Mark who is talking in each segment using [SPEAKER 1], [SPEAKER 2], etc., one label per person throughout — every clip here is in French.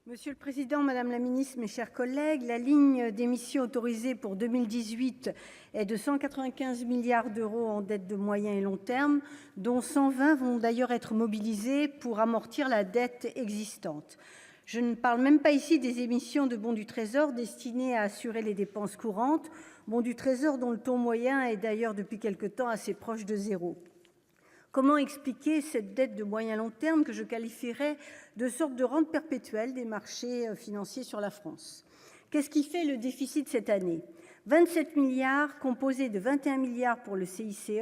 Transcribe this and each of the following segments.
[SPEAKER 1] Monsieur le président, madame la ministre, mes chers collègues, la ligne d'émissions autorisée pour 2018 est de 195 milliards d'euros en dette de moyen et long terme, dont 120 vont d'ailleurs être mobilisés pour amortir la dette existante. Je ne parle même pas ici des émissions de bons du Trésor destinées à assurer les dépenses courantes, bons du Trésor dont le taux moyen est d'ailleurs depuis quelque temps assez proche de zéro. Comment expliquer cette dette de moyen long terme que je qualifierais de sorte de rente perpétuelle des marchés financiers sur la France? Qu'est-ce qui fait le déficit cette année? 27 milliards composés de 21 milliards pour le CICE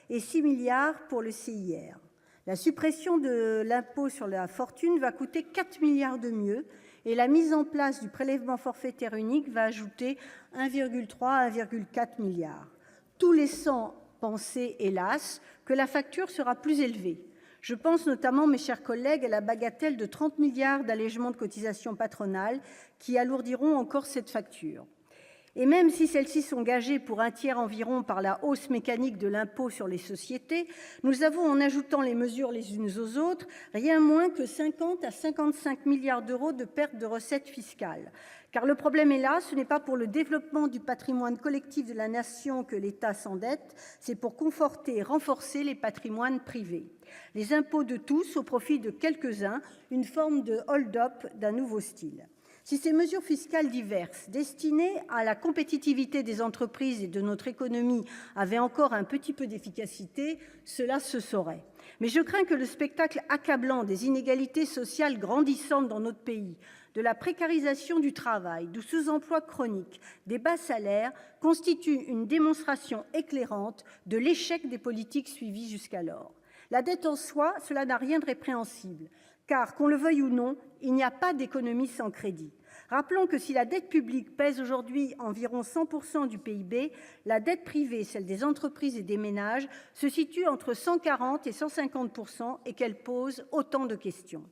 [SPEAKER 1] et 6 milliards pour le CIR. La suppression de l'impôt sur la fortune va coûter 4 milliards de mieux et la mise en place du prélèvement forfaitaire unique va ajouter 1,3 à 1,4 milliards. Tout laissant penser, hélas, que la facture sera plus élevée. Je pense notamment, mes chers collègues, à la bagatelle de 30 milliards d'allègements de cotisations patronales qui alourdiront encore cette facture. Et même si celles-ci sont gagées pour un tiers environ par la hausse mécanique de l'impôt sur les sociétés, nous avons, en ajoutant les mesures les unes aux autres, rien moins que 50 à 55 milliards d'euros de pertes de recettes fiscales. Car le problème est là, ce n'est pas pour le développement du patrimoine collectif de la nation que l'État s'endette, c'est pour conforter et renforcer les patrimoines privés. Les impôts de tous au profit de quelques-uns, une forme de hold-up d'un nouveau style. Si ces mesures fiscales diverses, destinées à la compétitivité des entreprises et de notre économie, avaient encore un petit peu d'efficacité, cela se saurait. Mais je crains que le spectacle accablant des inégalités sociales grandissantes dans notre pays, de la précarisation du travail, du sous-emploi chronique, des bas salaires, constitue une démonstration éclairante de l'échec des politiques suivies jusqu'alors. La dette en soi, cela n'a rien de répréhensible, car, qu'on le veuille ou non, il n'y a pas d'économie sans crédit. Rappelons que si la dette publique pèse aujourd'hui environ 100% du PIB, la dette privée, celle des entreprises et des ménages, se situe entre 140 et 150% et qu'elle pose autant de questions.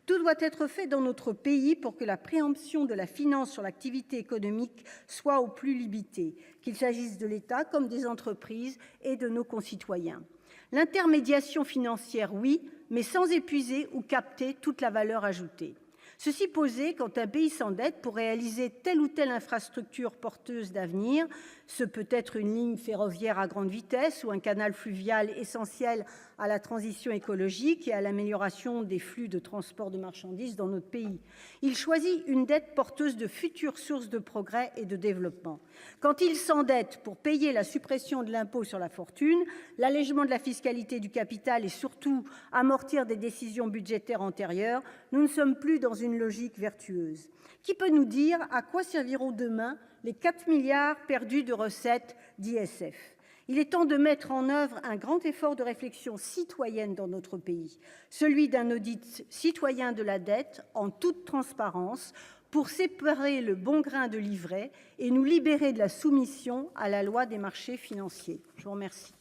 [SPEAKER 1] Tout doit être fait dans notre pays pour que la préemption de la finance sur l'activité économique soit au plus limitée, qu'il s'agisse de l'État comme des entreprises et de nos concitoyens. L'intermédiation financière, oui, mais sans épuiser ou capter toute la valeur ajoutée. Ceci posé, quand un pays s'endette pour réaliser telle ou telle infrastructure porteuse d'avenir, ce peut être une ligne ferroviaire à grande vitesse ou un canal fluvial essentiel à la transition écologique et à l'amélioration des flux de transport de marchandises dans notre pays. Il choisit une dette porteuse de futures sources de progrès et de développement. Quand il s'endette pour payer la suppression de l'impôt sur la fortune, l'allègement de la fiscalité du capital et surtout amortir des décisions budgétaires antérieures, nous ne sommes plus dans une logique vertueuse. Qui peut nous dire à quoi serviront demain les 4 milliards perdus de recettes d'ISF? Il est temps de mettre en œuvre un grand effort de réflexion citoyenne dans notre pays, celui d'un audit citoyen de la dette en toute transparence pour séparer le bon grain de l'ivraie et nous libérer de la soumission à la loi des marchés financiers. Je vous remercie.